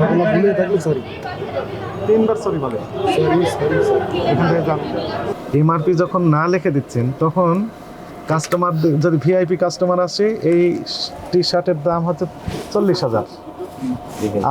ভুলে থাকলে সরি, তিনবার সরি বলে। সরি সরি এখান থেকে যান। এমআরপি যখন না লিখে দিচ্ছেন তখন কাস্টমার, যদি ভিআইপি কাস্টমার আসে, এই টি শার্টের দাম হচ্ছে 40,000,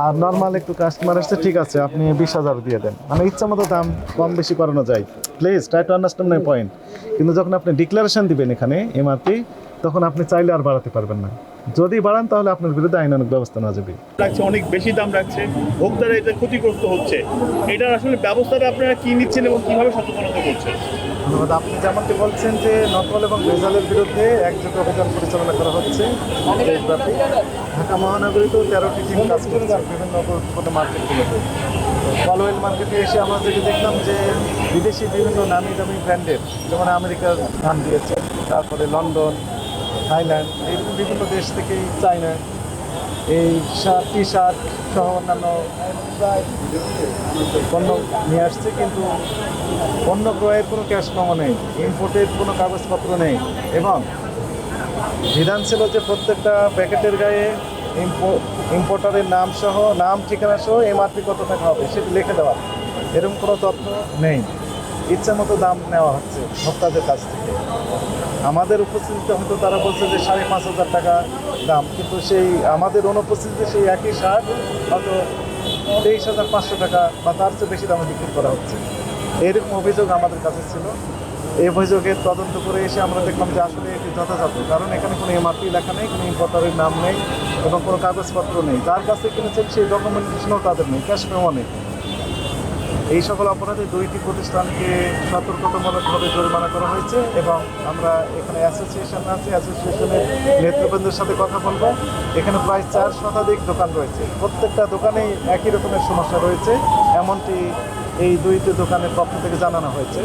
আর নর্মাল একটু কাস্টমার আসছে, ঠিক আছে আপনি 20,000 দিয়ে দেন, মানে ইচ্ছা মতো দাম কম বেশি করানো যায়। Please try to understand my point. কিন্তু যখন আপনি ডিক্লারেশন দিবেন এখানে এমআরপি, তখন আপনি চাইলে আর বাড়াতে পারবেন না। যদি বাড়ান তাহলে আপনার বিরুদ্ধে আইনানুগ ব্যবস্থা নেওয়া যাবে। রাখছে, অনেক বেশি দাম রাখছে, ভোক্তারা এতে ক্ষতিগ্রস্ত হচ্ছে। এটার আসলে ব্যবস্থাটা আপনারা কি নিচ্ছেন এবং কিভাবে সচেতনতা করছেন? ধন্যবাদ। আপনি যেমনটি বলছেন যে নকল এবং ভেজালের বিরুদ্ধে একযোগে অভিযান পরিচালনা করা হচ্ছে দেশব্যাপী। ঢাকা মহানগরীতেও 13টি টিম কাজ করছে বিভিন্ন গুরুত্বপূর্ণ মার্কেটগুলোতে। কলওয়েল মার্কেটে এসে আমরা যেটি দেখলাম যে বিদেশি বিভিন্ন নামি দামি ব্র্যান্ডের, যেমন আমেরিকার নাম দিয়েছে, তারপরে লন্ডন, থাইল্যান্ড, এই বিভিন্ন দেশ থেকেই, চায়না, এই টি শার্ট সহ অন্যান্য পণ্য নিয়ে আসছে। কিন্তু পণ্য ক্রয়ের কোনো ক্যাশ মেমো নেই, ইম্পোর্টের কোনো কাগজপত্র নেই, এবং বিধান ছিল যে প্রত্যেকটা প্যাকেটের গায়ে ইম্পোর্টারের নাম সহ, নাম ঠিকানা সহ এমআরপি কত টাকা হবে সেটি লিখে দেওয়া। এরকম কোনো তথ্য নেই। ইচ্ছা মতো দাম নেওয়া হচ্ছে ভোক্তাদের কাছ থেকে। আমাদের উপস্থিতিতে হয়তো তারা বলছে যে 5,500 টাকা দাম, কিন্তু সেই আমাদের অনুপস্থিতিতে সেই একই শার্ট হয়তো 23,500 টাকা বা তার চেয়ে বেশি দামে বিক্রি করা হচ্ছে। এরকম অভিযোগ আমাদের কাছে ছিল। এই অভিযোগের তদন্ত করে এসে আমরা দেখলাম যে আসলে এটি যথাযথ, কারণ এখানে কোনো এমআরপি লেখা নেই, কোনো ইম্পোর্টারের নাম নেই এবং কোনো কাগজপত্র নেই। যার কাছে কিনেছেন সেই ডকুমেন্টেশনও তাদের নেই, ক্যাশ মেমো নেই। এই সকল অপরাধে 2টি প্রতিষ্ঠানকে সতর্কতামূলকভাবে জরিমানা করা হয়েছে, এবং আমরা এখানে অ্যাসোসিয়েশন আছে, অ্যাসোসিয়েশনের নেতৃবৃন্দের সাথে কথা বলবো। এখানে প্রায় 4 শতাধিক দোকান রয়েছে, প্রত্যেকটা দোকানেই একই রকমের সমস্যা রয়েছে, এমনটি এই 2টি দোকানের পক্ষ থেকে জানানো হয়েছে।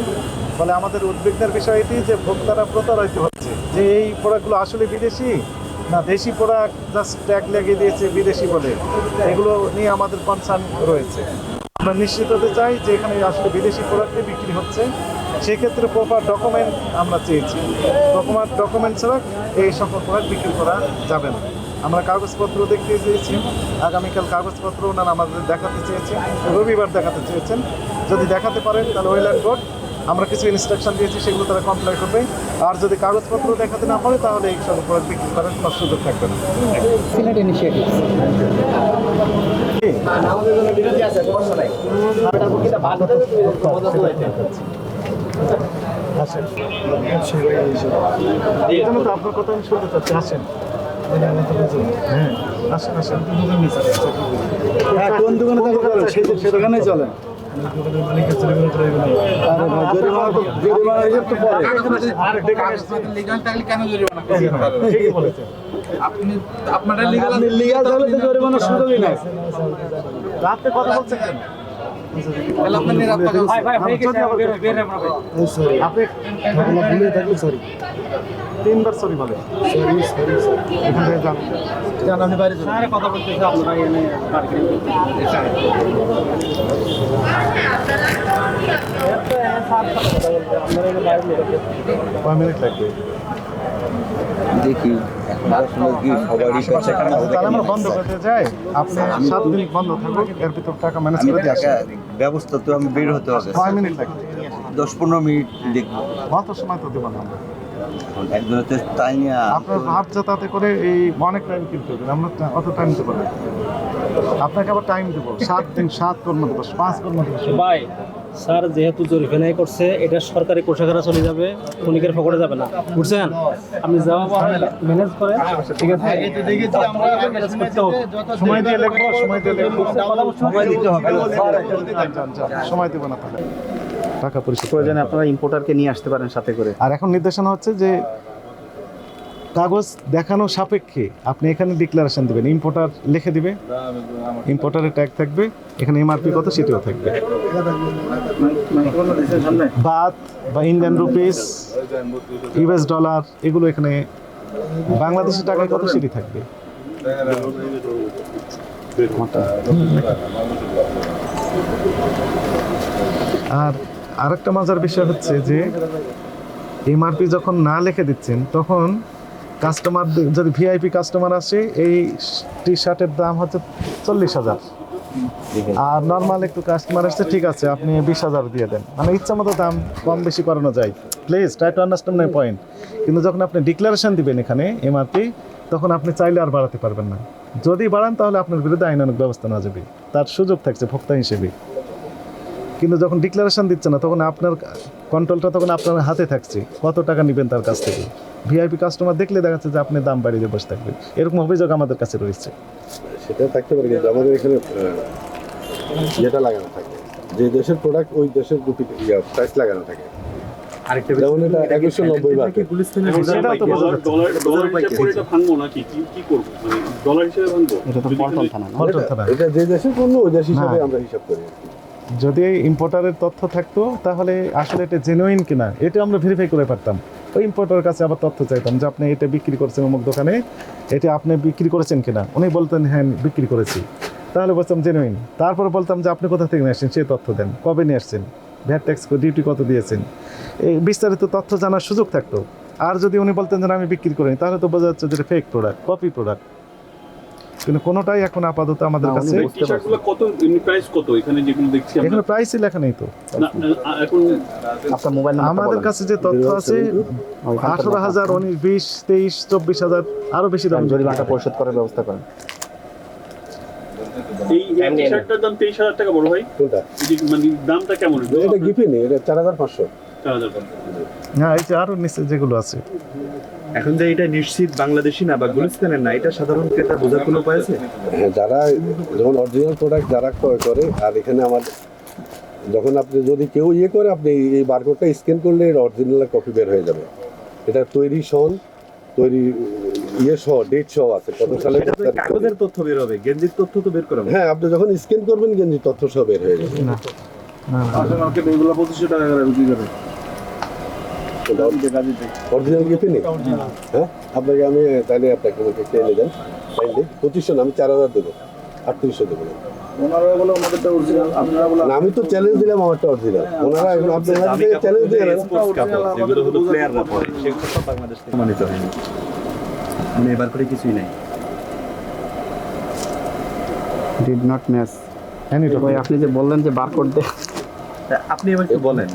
ফলে আমাদের উদ্বিগ্নের বিষয় এটি যে ভোক্তারা প্রতারিত হচ্ছে, যে এই প্রোডাক্টগুলো আসলে বিদেশি না দেশি প্রোডাক্ট, জাস্ট ট্যাগ লাগিয়ে দিয়েছে বিদেশি বলে। এগুলো নিয়ে আমাদের কনসার্ন রয়েছে। আমরা নিশ্চিত হতে চাই যে এখানে আসলে বিদেশি প্রোডাক্টই বিক্রি হচ্ছে। সেক্ষেত্রে প্রপার ডকুমেন্ট আমরা চেয়েছি। প্রপার ডকুমেন্ট ছাড়া এই সকল প্রোডাক্ট বিক্রি করা যাবে না। আমরা কাগজপত্র দেখতে চেয়েছি, আগামীকাল কাগজপত্র ওনারা আমাদের দেখাতে চেয়েছেন, রবিবার দেখাতে চেয়েছেন। যদি দেখাতে পারেন তাহলে ওয়েল অ্যান্ড গুড। আমরা কিছু ইনস্ট্রাকশন দিয়েছি, সেগুলো তারা কমপ্লাই করবে। আর যদি কাগজপত্র দেখাতে না পারে তাহলে এই সব প্রোডাক্ট বিক্রি করার কোনো সুযোগ থাকবে না। আমাদের জন্য বিরতি আছে, সমস্যা নাই। আসেন, এই জন্য তো আপনার কথা আমি শুনতে চাচ্ছি। আসেন, হ্যাঁ আসেন আসেন। কোন দোকানে সেখানে চলে। আপনারা লিগাল তাহলে তো জরিমানার সুযোগই নাই। রাতে কথা বলছেন কেন? আপনি ভুলে থাকলে সরি, 3বার সরি বলে। সরি সরি এখান থেকে যান। আপনি বাইরে কথা বলতেছে, আপনারা এনে কয় মিনিট লাগবে? দেখি তাহলে আমরা বন্ধ করতে যাই। আপনি 7 দিন বন্ধ থাকুক, এর ভিতর টাকা ম্যানেজ করে দিয়ে আসেন। ব্যবস্থা তো আমি বের হতে হবে। 6 মিনিট লাগবে। 10-15 মিনিট দেখবো। অত সময় তো দেবো না আমরা। একজনের তো তাই নিয়ে আপনার ভাব যাতায়াতে করে এই অনেক টাইম কিনতে হবে, আমরা অত টাইম দেবো না। আপনাকে আবার টাইম দেবো 7 দিন, 7 কর্মদিবস, 5 কর্মদিবস। ভাই স্যার যেহেতু জরিমানাই করছে, এটা সরকারি কোষাগারে চলে যাবে, ক্ষণিকের পকেটে যাবে না, বুঝছেন? আপনি যাওয়া ম্যানেজ করে, ঠিক আছে? সময় দিয়ে লিখবো, সময় দিয়ে লিখবো, সময় দিতে হবে। সময় দেবো না তাহলে। টাকা পরিশোধ প্রয়োজনে আপনারা ইম্পোর্টারকে নিয়ে আসতে পারেন সাথে করে। আর এখন নির্দেশনা হচ্ছে যে কাগজ দেখানো সাপেক্ষে আপনি এখানে ডিক্লারেশন দেবেন, ইম্পোর্টার লিখে দিবে, ইম্পোর্টারের ট্যাগ থাকবে, এখানে এমআরপি কত সেটিও থাকবে। বাত বা ইন্ডিয়ান রুপিস, ইউএস ডলার, এগুলো এখানে বাংলাদেশি টাকায় কত সেটি থাকবে। আর আরেকটা মজার বিষয় হচ্ছে যে এমআরপি যখন না লিখে দিচ্ছেন তখন কাস্টমার, যদি ভিআইপি কাস্টমার আসে, এই টি শার্টের দাম হচ্ছে 40,000, আর নর্মাল একটু কাস্টমার আসছে, ঠিক আছে আপনি 20,000 দিয়ে দেন, মানে ইচ্ছা মতো দাম কম বেশি করানো যায়। Please try to understand my point. কিন্তু যখন আপনি ডিক্লারেশন দিবেন এখানে এমআরপি, তখন আপনি চাইলে আর বাড়াতে পারবেন না। যদি বাড়ান তাহলে আপনার বিরুদ্ধে আইনানুগ ব্যবস্থা নেওয়া যাবে, তার সুযোগ থাকছে ভোক্তা হিসেবে। কিন্তু যখন ডিক্লারেশন দিচ্ছে না, তখন আপনার কন্ট্রোলটা তখন আপনার হাতে থাকছে, কত টাকা নেবেন তার কাছ থেকে। ভিআইপি কাস্টমার দেখলে দেখা যাচ্ছে যে আপনি দাম বাড়িয়ে বসে থাকবেন, এরকম অভিযোগ আমাদের কাছে রয়েছে। সেটা থাকতে পারে, কিন্তু আমাদের এখানে যেটা লাগানো থাকে, যে দেশের প্রোডাক্ট ওই দেশের প্রাইস লাগানো থাকে। যেমন এটা 2190 বাট, সেটাও তো বোঝা যাচ্ছে। ডলার হিসেবে করে এটা ভাঙবো নাকি কি করবো, মানে ডলার হিসেবে ভাঙবো? এটা তো পল্টন থানা না? পল্টন থানা। এটা যে দেশের পণ্য ওই দেশ হিসাবে না। আমরা হিসাব করি। যদি ইম্পোর্টারের তথ্য থাকতো তাহলে আসলে এটা জেনুইন কিনা এটা আমরা ভেরিফাই করে পারতাম। ওই ইম্পোর্টারের কাছে আবার তথ্য চাইতাম যে আপনি এটা বিক্রি করছেন অমুক দোকানে, এটা আপনি বিক্রি করেছেন কিনা। উনি বলতেন হ্যাঁ বিক্রি করেছি, তাহলে বলতাম জেনুইন। তারপরে বলতাম যে আপনি কোথা থেকে নিয়ে আসছেন সেই তথ্য দেন, কবে নিয়ে আসছেন, ভ্যাট ট্যাক্স ডিউটি কত দিয়েছেন, এই বিস্তারিত তথ্য জানার সুযোগ থাকতো। আর যদি উনি বলতেন যে আমি বিক্রি করিনি, তাহলে তো বোঝা যাচ্ছে যে ফেক প্রোডাক্ট, কপি প্রোডাক্ট। কিন্তু কোনোটাই এখন আপাতত আমাদের কাছে, টি-শার্টগুলো কত, এমনি প্রাইস কত এখানে যেগুলো দেখছি আমরা? এখানে প্রাইসই লেখা নেই তো। না, এখন আপনার মোবাইল নাম্বার আমাদের কাছে যে তথ্য আছে 18,000, 19, 20, 23, 24,000 আরো বেশি দাম। জরিমানা পরিশোধ করার ব্যবস্থা করেন। এই টি-শার্টটার দাম 23,000 টাকা বড় ভাই। কোনটা? এই যে মানে দামটা কেমন? এটা গিফি নেই, এটা 4500। 4,000 টাকা। হ্যাঁ, এই যে আরো নিচে যেগুলো আছে, এখন যে এটা নিশ্চিত বাংলাদেশি না বা গুলিস্তানের না, এটা সাধারণ ক্রেতা বোঝার কোনো উপায় আছে? হ্যাঁ, যারা যেমন অরিজিনাল প্রোডাক্ট যারা ক্রয় করে, আর এখানে আমার যখন আপনি যদি কেউ ইয়ে করে, আপনি এই বারকোডটা স্ক্যান করলে এর অরিজিনাল কপি বের হয়ে যাবে। এটা তৈরি সন, তৈরি ইয়ে সহ, ডেট সহ আছে, কত সালে। এটা তো কাগজের তথ্য বের হবে, গেঞ্জির তথ্য তো বের করা হবে। হ্যাঁ, আপনি যখন স্ক্যান করবেন গেঞ্জি তথ্য সহ বের হয়ে যাবে। এগুলো 2500 টাকা করে বিক্রি করে। অরিজিনাল গিফি নেই। হ্যাঁ, আপনাকে আমি তাহলে আপনাকে আমাকে কে এনে দেন, 2500 না, আমি 4000 দেবো, 3800 দেবো না। ওনারা বলে আমাদেরটা অরিজিনাল, আপনারা বলে না, আমি তো চ্যালেঞ্জ দিলাম আমারটা অরিজিনাল। ওনারা এখন আপনাদের থেকে চ্যালেঞ্জ দিয়ে গেলেন। যেগুলো হলো প্লেয়াররা পরে, সেগুলো সব বাংলাদেশ থেকে মানিত হয়নি। মানে এবার করে কিছুই নাই। Did not match. হ্যাঁ, ওই আপনি যে বললেন যে বারকোড দিয়ে, আপনি এবার একটু বলেন।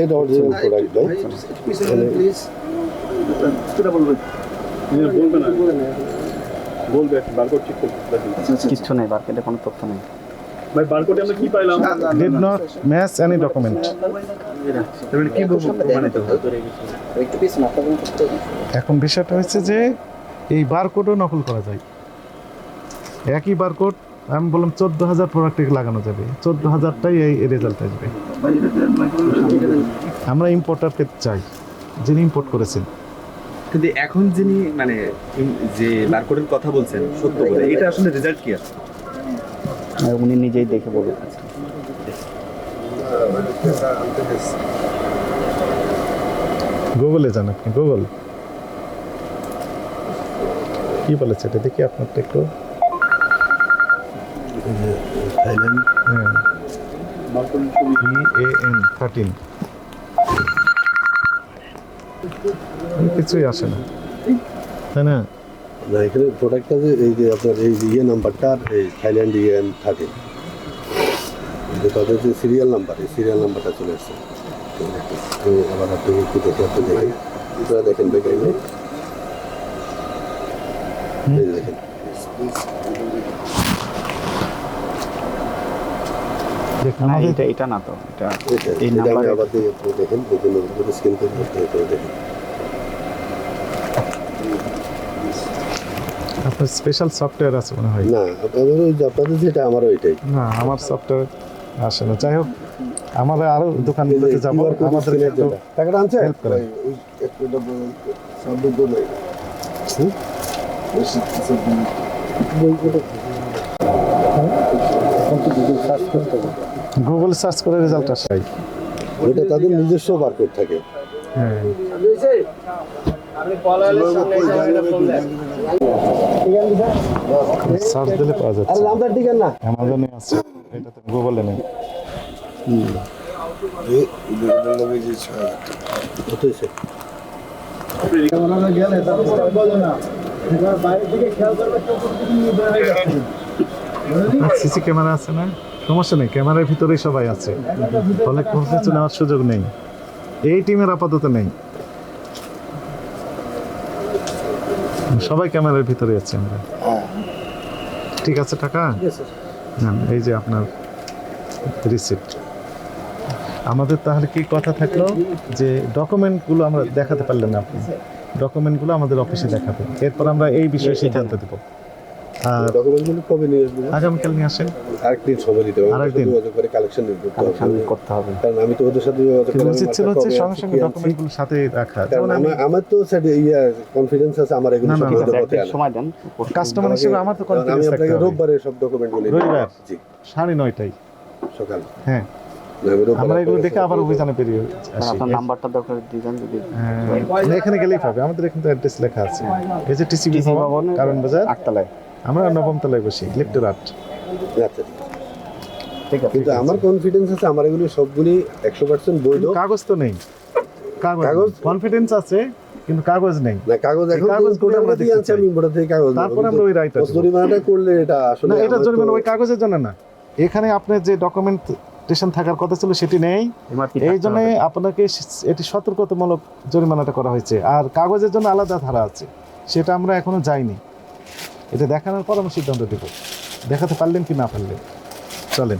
এটা অরিজিনাল প্রোডাক্ট ভাই। সেটা বলবেন। বলবে না, বলবে বারকোড চেক করতে। কিচ্ছু নেই, বারকোডে কোনো তথ্য নেই। ভাই বারকোডে আমরা কি পাইলাম? did not match any document। তাহলে কি বলবো প্রমাণিত হবে? এখন বিষয়টা হচ্ছে যে এই বারকোডও নকল করা যায়। একই বারকোড আমি বললাম 14,000 প্রোডাক্টে লাগানো যাবে, 14,000টাই এই রেজাল্ট আসবে। আমরা ইম্পোর্টারকে চাই, যিনি ইম্পোর্ট করেছেন। কিন্তু এখন যিনি মানে যে বারকোডের কথা বলছেন সত্য বলে, এটা আসলে রেজাল্ট কি আছে? আর উনি নিজেই দেখে বলবেন। গুগলে যান আপনি, গুগল কি বলেছে এটা দেখি আপনারটা একটু। থাইল্যান্ড হ্যাঁ, EAN 13 কিছুই আসে না, তাই না? না, এখানে প্রোডাক্টটা যে এই যে আপনার এই ইয়ে নাম্বারটা, এই থাইল্যান্ড ইএন 13, তাদের যে সিরিয়াল নাম্বার, এই সিরিয়াল নাম্বারটা চলে আসছে। তো আবার আপনি একটু দেখে আপনি দেখেন, আপনারা দেখেন দেখেন এই যে দেখেন, দেখুন না, আমাদের এটা না তো, এটা এই এটা নাম্বারে আবার দিয়ে আপনি দেখেন, দেখুন স্ক্যান করে দেখেন। আপনার স্পেশাল সফটওয়্যার আছে মনে হয়। না, আপনাদের ওই যে আপনাদের যেটা, আমারও এটাই। না, আমার সফটওয়্যার আসে না। যাই হোক, আমরা আরো দোকানগুলোতে যাবো, আমাদের একটু টাকাটা আনছে হেল্প করেন। গুগল সার্চ করে রেজাল্ট আসে। ওটা তাদের নিজস্ব বারকোড থাকে। হ্যাঁ, সার্চ দিলে পাওয়া যাচ্ছে। আরে নামটা ঠিক না, অ্যামাজনে আছে, এটাতে গুগলে নেই। গেলে বাইরের দিকে খেয়াল করবে, সিসি ক্যামেরা আছে না, সমস্যা নেই, ক্যামেরার ভিতরেই সবাই আছে, ফলে কোনো কিছু নেওয়ার সুযোগ নেই। এই টিমের আপাতত নেই, সবাই ক্যামেরার ভিতরে আছে আমরা। ঠিক আছে, টাকা নেন, এই যে আপনার রিসিপ্ট। আমাদের তাহলে কি কথা থাকলো যে ডকুমেন্টগুলো আমরা দেখাতে পারলেন না, আপনি ডকুমেন্টগুলো আমাদের অফিসে দেখাবেন, এরপর আমরা এই বিষয়ে সিদ্ধান্ত দেব। আর ডকুমেন্টগুলো কবে নিয়ে আসবো? আগামীকাল নিয়ে আসেন। আরেকদিন সময় দিতে হবে, আরেকদিন? যোগাযোগ করে কালেকশন কালেকশন করতে হবে। কারণ আমি তো ওদের সাথে যোগাযোগ কিন্তু করে উচিত ছিল আমার হচ্ছে কবে সঙ্গে আনছি, সঙ্গে কি আনছি। ডকুমেন্টগুলো সাথে রাখা। কারণ যেমন আমি আমার তো কনফিডেন্স আছে আমার এগুলো না, না, সব না, ওদের পথে একদিন আনা। সময় দেন। কাস্টমার হিসেবে আমার তো কারণ আমি কনফিডেন্স আপনাকে থাকতে হবে। রোববারে সব ডকুমেন্টগুলো রবিবার? জি 9:30 সকাল হ্যাঁ, আমি রোববার আমরা এগুলো আপনাকে দেখে সব আবার দিয়ে অভিযানে বেরিয়ে আসি। আপনার নাম্বারটা দরকার দিবেন যদি। হ্যাঁ, এখানে গেলেই পাবে, আমাদের এখানে তো অ্যাড্রেস লেখা আছে। এই যে টিসিবি TCB ভবন, ভবনে কারণ বাজার, 8 তলায়। আমরা 9ম তলায় বসি, লেফটেরাট। দেবো। আচ্ছা ঠিক আছে। কিন্তু আমার কনফিডেন্স আছে আমার এগুলো সবগুলি 100% বৈধ। কাগজ তো নেই, কাগজ কাগজ- কনফিডেন্স আছে কিন্তু কাগজ নেই। না কাগজ এখন কাগজগুলো আমরা দেখতে আনছি, চাই। আমি ইম্পোর্টার থেকে কাগজ নেবো। তারপরে আমরা ওই রাইটটা দেবো। জরিমানাটা করলে এটা আসলে না, এটা আমার জরিমানা তো- ওই কাগজের জন্য না, এখানে আপনার যে ডকুমেন্টেশন থাকার কথা ছিল সেটি নেই, MRP এই থাকতে জন্য হবে। আপনাকে এটি সতর্কতামূলক জরিমানাটা করা হয়েছে। আর কাগজের জন্য আলাদা ধারা আছে, সেটা আমরা এখনো যাইনি। এটা দেখানোর পর আমরা সিদ্ধান্ত দেব, দেখাতে পারলেন কি না পারলেন। চলেন।